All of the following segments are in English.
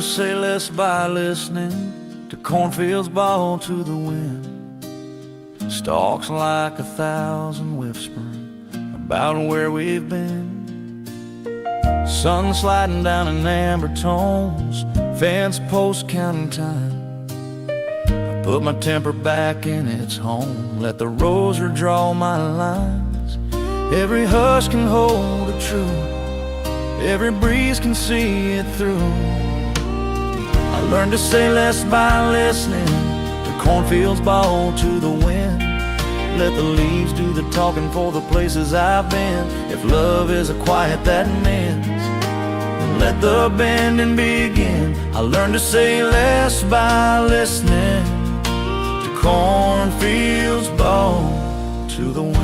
to say less by listening to cornfields bow to the wind. Stalks like 1,000 whispering about where we've been. Sun sliding down in amber tones, fence posts counting time. I put my temper back in its home, let the rosary draw my lines. Every hush can hold a truth, every breeze can see it through. I learned to say less by listening to cornfields bow to the wind. Let the leaves do the talking for the places I've been. If love is a quiet that mends, then let the bending begin. I learned to say less by listening to cornfields bow to the wind.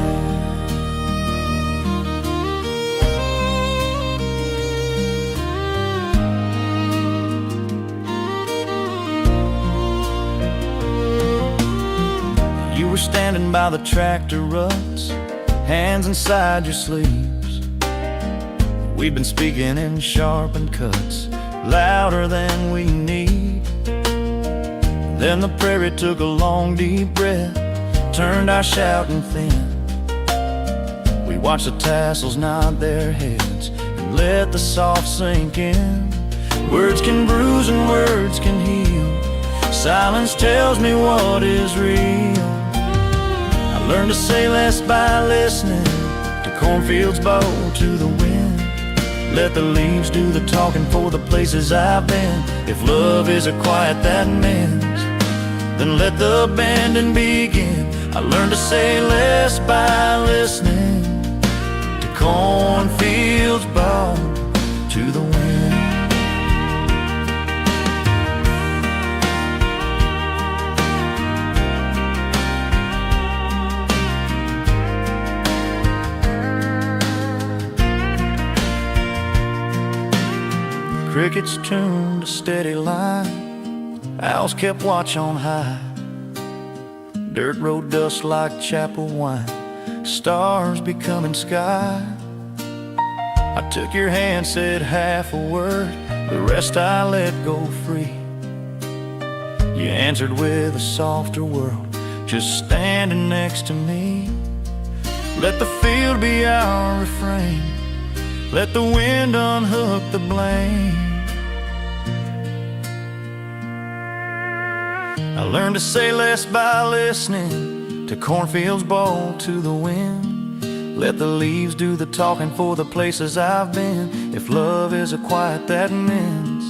You were standing by the tractor ruts, hands inside your sleeves. We've been speaking in sharpened cuts, louder than we need. Then the prairie took a long deep breath, turned our shouting thin. We watched the tassels nod their heads and let the soft sink in. Words can bruise and words can heal, silence tells me what is real. I learned to say less by listening to cornfields bow to the wind. Let the leaves do the talking for the places I've been. If love is a quiet that mends, then let the bending begin. I learned to say less by listening to cornfields bow to the wind. Crickets tuned a steady line, owls kept watch on high. Dirt road dust like chapel wine, stars becoming sky. I took your hand, said half a word, the rest I let go free. You answered with a softer world, just standing next to me. Let the field be our refrain, let the wind unhook the blame. I learned to say less by listening to cornfields bow to the wind. Let the leaves do the talking for the places I've been. If love is a quiet that mends,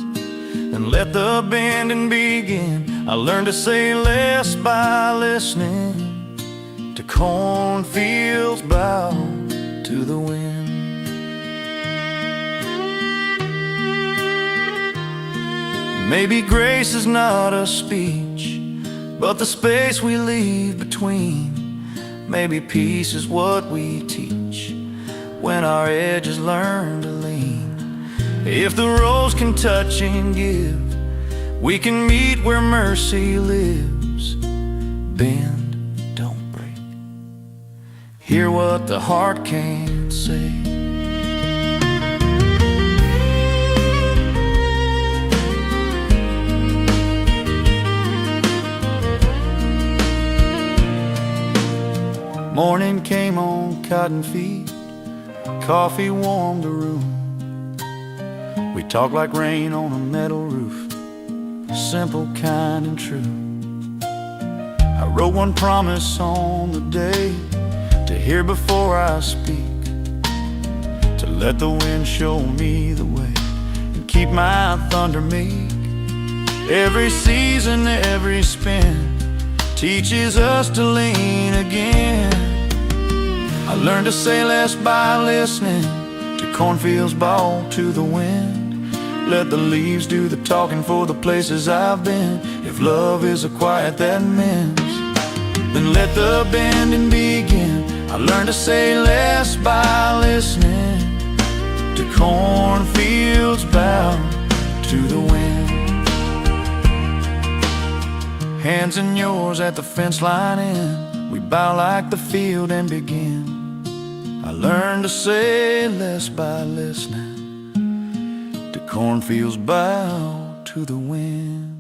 then let the bending begin. I learned to say less by listening to cornfields bow to the wind. Maybe grace is not a speech, but the space we leave between. Maybe peace is what we teach when our edges learn to lean. If the roads can touch and give, we can meet where mercy lives. Bend, don't break. Hear what the heart can't say. Morning came on cotton feet, coffee warmed the room. We talked like rain on a metal roof, simple, kind, and true. I wrote one promise on the day, to hear before I speak, to let the wind show me the way and keep my thunder meek. Every season, every spin teaches us to lean again. I learned to say less by listening to cornfields bow to the wind. Let the leaves do the talking for the places I've been. If love is a quiet that mends, then let the bending begin. I learned to say less by listening to cornfields bow to the wind. Hands in yours at the fence line end, we bow like the field and begin. I learned to say less by listening to cornfields bow to to the wind.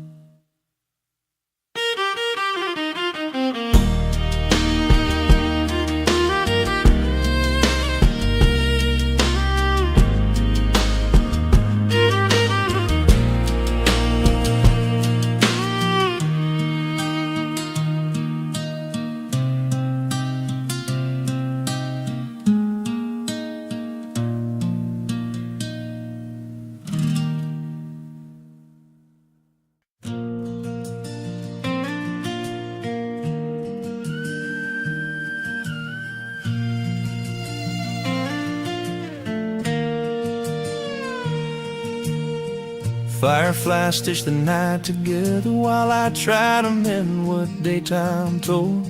Fireflies stitch the night together while I try to mend what daytime tore.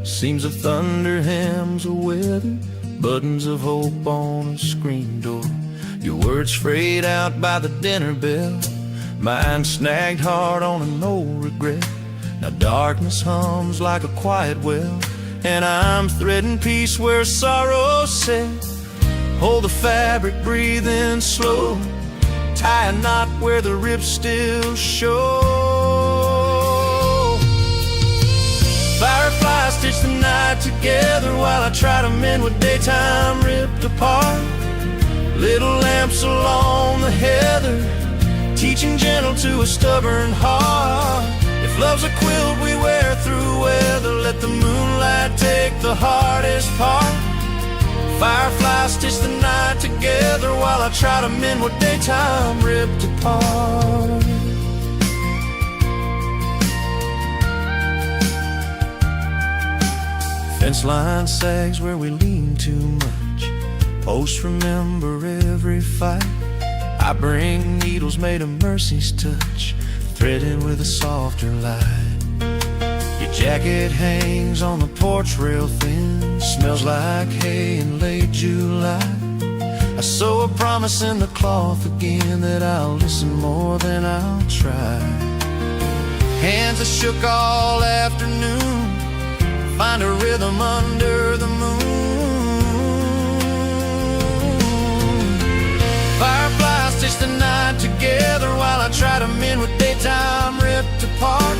Seams of thunder, hymns of weather, buttons of hope on a screen door. Your words frayed out by the dinner bell, mine snagged hard on a no regret. Now darkness hums like a quiet well, and I'm threading peace where sorrow sat. Hold the fabric, breathing slow, tie a knot where the ribs still show. Fireflies stitch the night together while I try to mend what daytime ripped apart. Little lamps along the heather, teaching gentle to a stubborn heart. If love's a quilt we wear through weather, let the moonlight take the hardest part. Fireflies stitch the night together while I try to mend what daytime ripped apart. Fence line sags where we lean too much, posts remember every fight. I bring needles made of mercy's touch, threaded with a softer light. Your jacket hangs on the porch rail thin, smells like hay in late July. I sew a promise in the cloth again that I'll listen more than I'll try. Hands that shook all afternoon, find a rhythm under the moon. Fireflies stitch the night together while I try to mend what daytime ripped apart.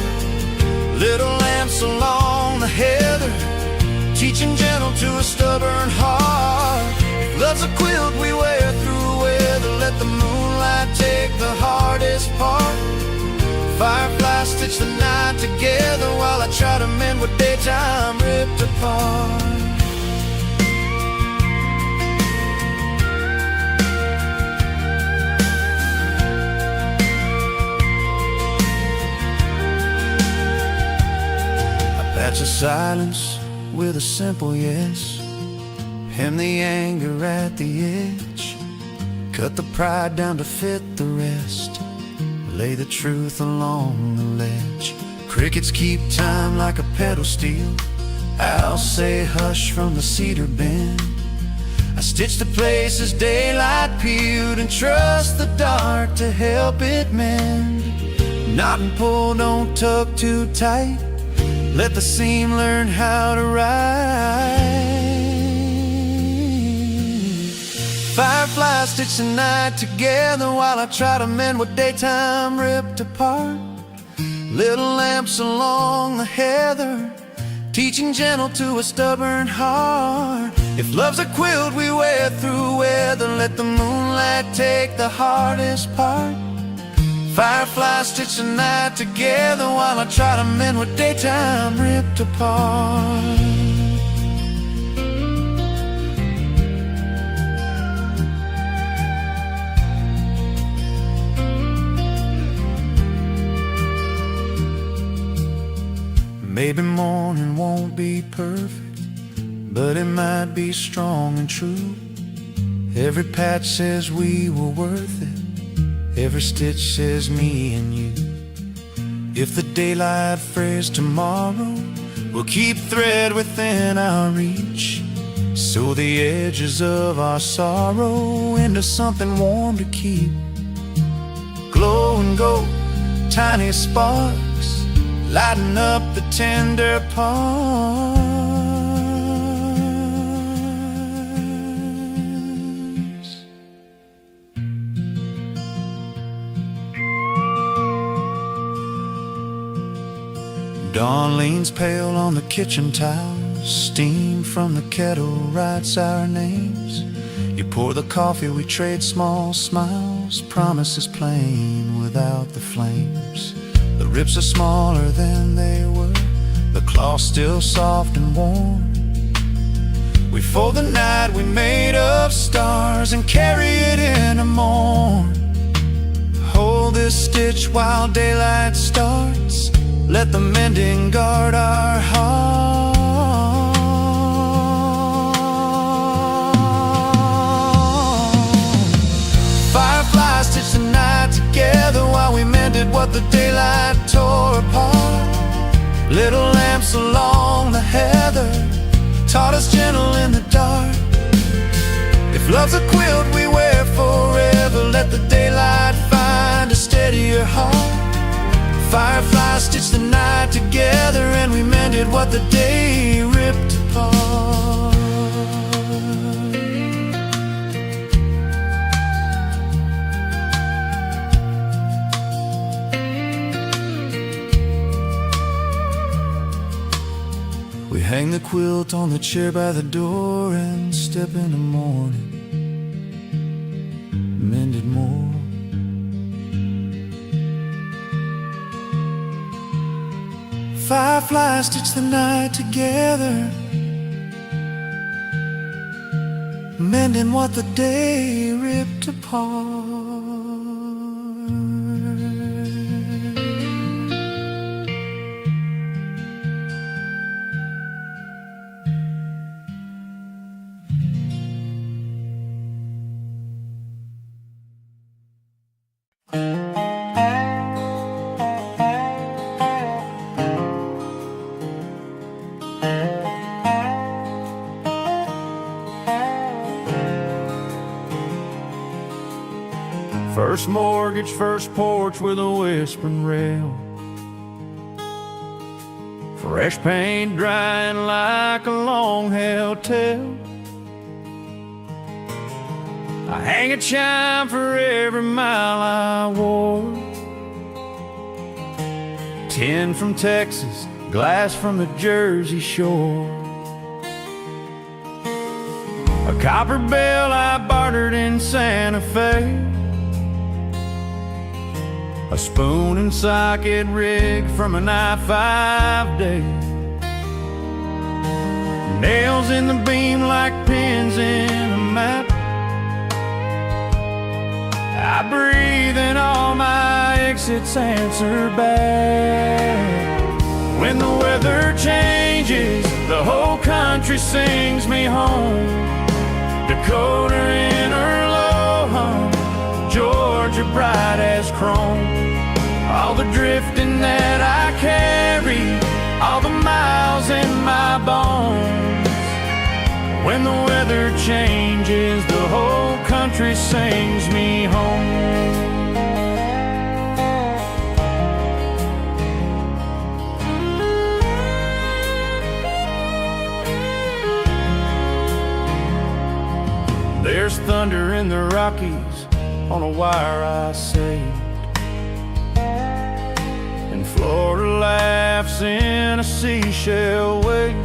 Little lamps along the heather, teaching gentle to a stubborn heart. If love's a quilt we wear through weather, let the moonlight take the hardest part. Fireflies stitch the night together while I try to mend what daytime ripped apart. Patch of silence with a simple yes, hem the anger at the edge, cut the pride down to fit the rest, lay the truth along the ledge. Crickets keep time like a pedal steel, I'll say hush from the cedar bend. I stitch the places daylight peeled and trust the dark to help it mend. Knot and pull, don't tug too tight, let the seam learn how to ride. Fireflies stitch the night together while I try to mend what daytime ripped apart. Little lamps along the heather, teaching gentle to a stubborn heart. If love's a quilt we wear through weather, let the moonlight take the hardest part. Fireflies stitch the night together while I try to mend what daytime ripped apart. Maybe morning won't be perfect, but it might be strong and true. Every patch says we were worth it, every stitch says me and you. If the daylight frays tomorrow, we'll keep thread within our reach, sew the edges of our sorrow into something warm to keep. Glow and go, tiny sparks, lighten up the tender parts. Dawn leans pale on the kitchen tiles. Steam from the kettle writes our names. You pour the coffee, we trade small smiles. Promises plain without the flames. The ribs are smaller than they were, the cloth still soft and warm. We fold the night we made of stars and carry it in the morn. Hold this stitch while daylight starts. Let the mending guard our heart. Fireflies stitched the night together while we mended what the daylight tore apart. Little lamps along the heather taught us gentle in the dark. If love's a quilt we wear forever, let the daylight find a steadier heart. Fireflies stitched the night together and we mended what the day ripped apart. We hang the quilt on the chair by the door and step in the morning, mended more. Fireflies stitch the night together, mending what the day ripped apart. First mortgage, first porch with a whispering rail. Fresh paint drying like a long-held tale. I hang a chime for every mile I wore. Tin from Texas, glass from the Jersey Shore. A copper bell I bartered in Santa Fe. A spoon and socket rig from an I-5 day. Nails in the beam like pins in a map. I breathe and all my exits answer back. When the weather changes, the whole country sings me home. Dakota in her low hum, Georgia bright as chrome. All the drifting that I carry, all the miles in my bones. When the weather changes, the whole country sings me home. There's thunder in the Rockies on a wire I saved. And Florida laughs in a seashell wave.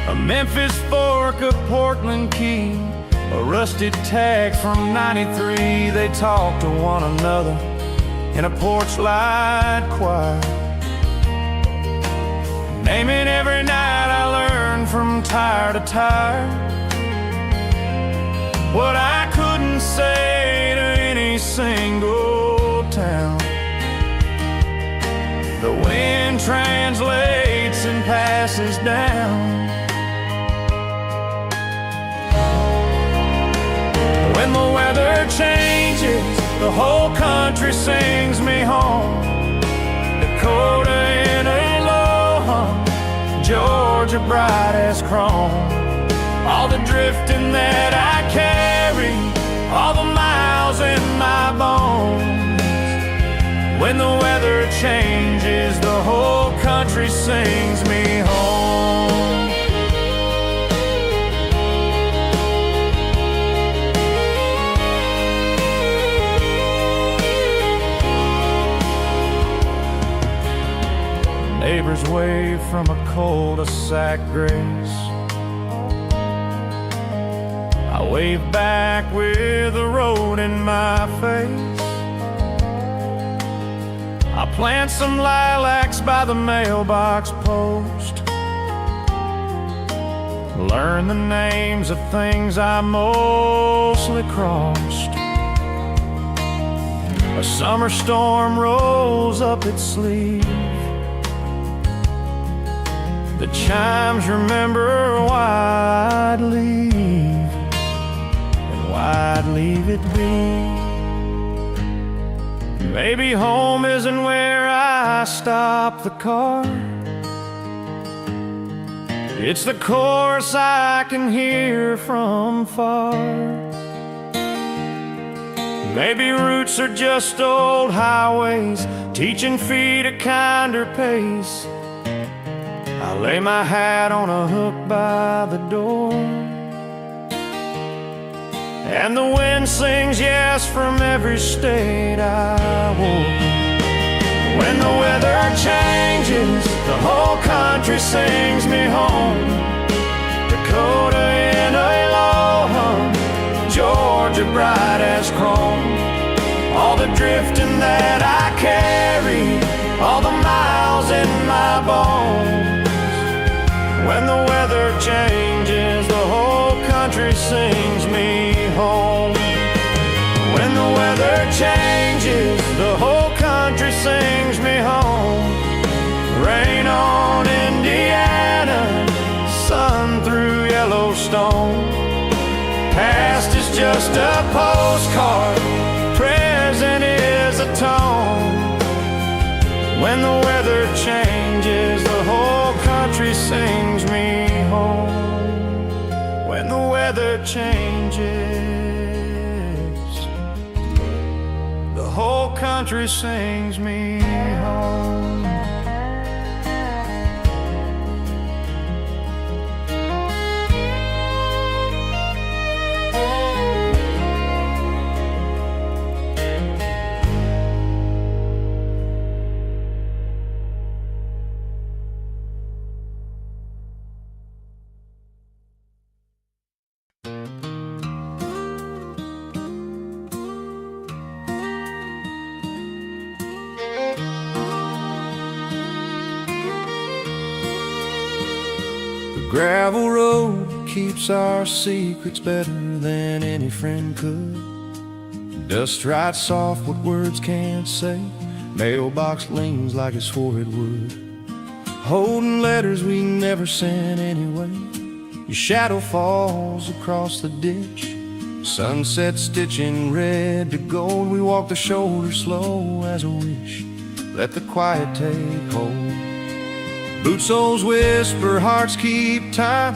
A Memphis fork, a Portland key, a rusted tag from '93. They talk to one another in a porch light choir, naming every night I learned from tire to tire what I couldn't say to any single town. The wind translates and passes down. When the weather changes, the whole country sings me home. Dakota in a low hum, Georgia bright as chrome. All the drifting that I carry, all the miles in my bones. When the weather changes, the whole country sings me home. neighbor's way from a cul-de-sac grace. I wave back with the road in my face. I plant some lilacs by the mailbox post. Learn the names of things I mostly crossed. A summer storm rolls up its sleeve. The chimes remember why I'd leave, and why I'd leave it be. Maybe home isn't where I stop the car. It's the chorus I can hear from far. Maybe roots are just old highways, teaching feet a kinder pace. I lay my hat on a hook by the door, and the wind sings yes from every state I wore. When the weather changes, the whole country sings me home. Dakota in a low hum, Georgia bright as chrome. All the drifting that I carry, all the miles in my bones. When the weather changes, the whole country sings me home. When the weather changes, the whole country sings me home. Rain on Indiana, sun through Yellowstone. Past is just a postcard, present is a tone. When the weather changes, the whole country sings me home. When the weather changes, the whole country sings me home. Gravel road keeps our secrets better than any friend could. Dust writes off what words can't say. Mailbox leans like it swore it would. Holding letters we never sent anyway. Your shadow falls across the ditch. Sunset stitching red to gold. We walk the shoulder slow as a wish. Let the quiet take hold. Boot soles whisper, hearts keep time.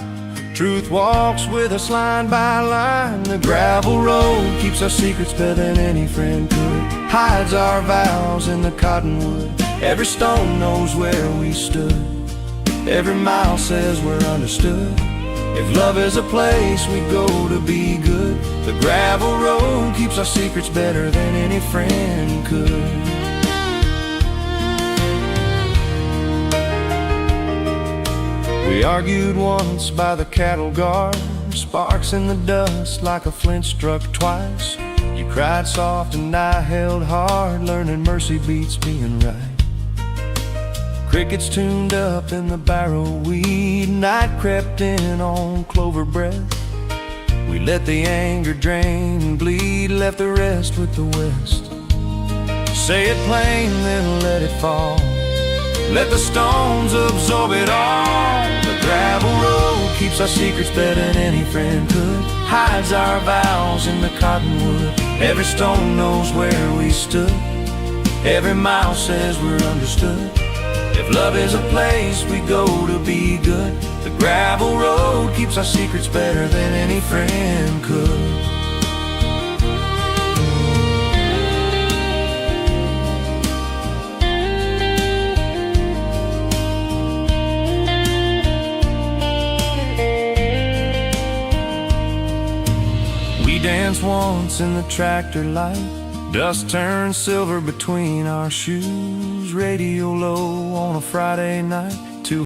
Truth walks with us line by line. The gravel road keeps our secrets better than any friend could. Hides our vows in the cottonwood. Every stone knows where we stood. Every mile says we're understood. If love is a place we go to be good, the gravel road keeps our secrets better than any friend could. We argued once by the cattle guard, sparks in the dust like a flint struck twice. You cried soft and I held hard, learning mercy beats being right. Crickets tuned up in the barrow weed, night crept in on clover breath. We let the anger drain and bleed, left the rest with the west. Say it plain, then let it fall. Let the stones absorb it all. The gravel road keeps our secrets better than any friend could. Hides our vows in the cottonwood. Every stone knows where we stood. Every mile says we're understood. If love is a place we go to be good, the gravel road keeps our secrets better than any friend could. We danced once in the tractor light. Dust turns silver between our shoes, radio low on a Friday night.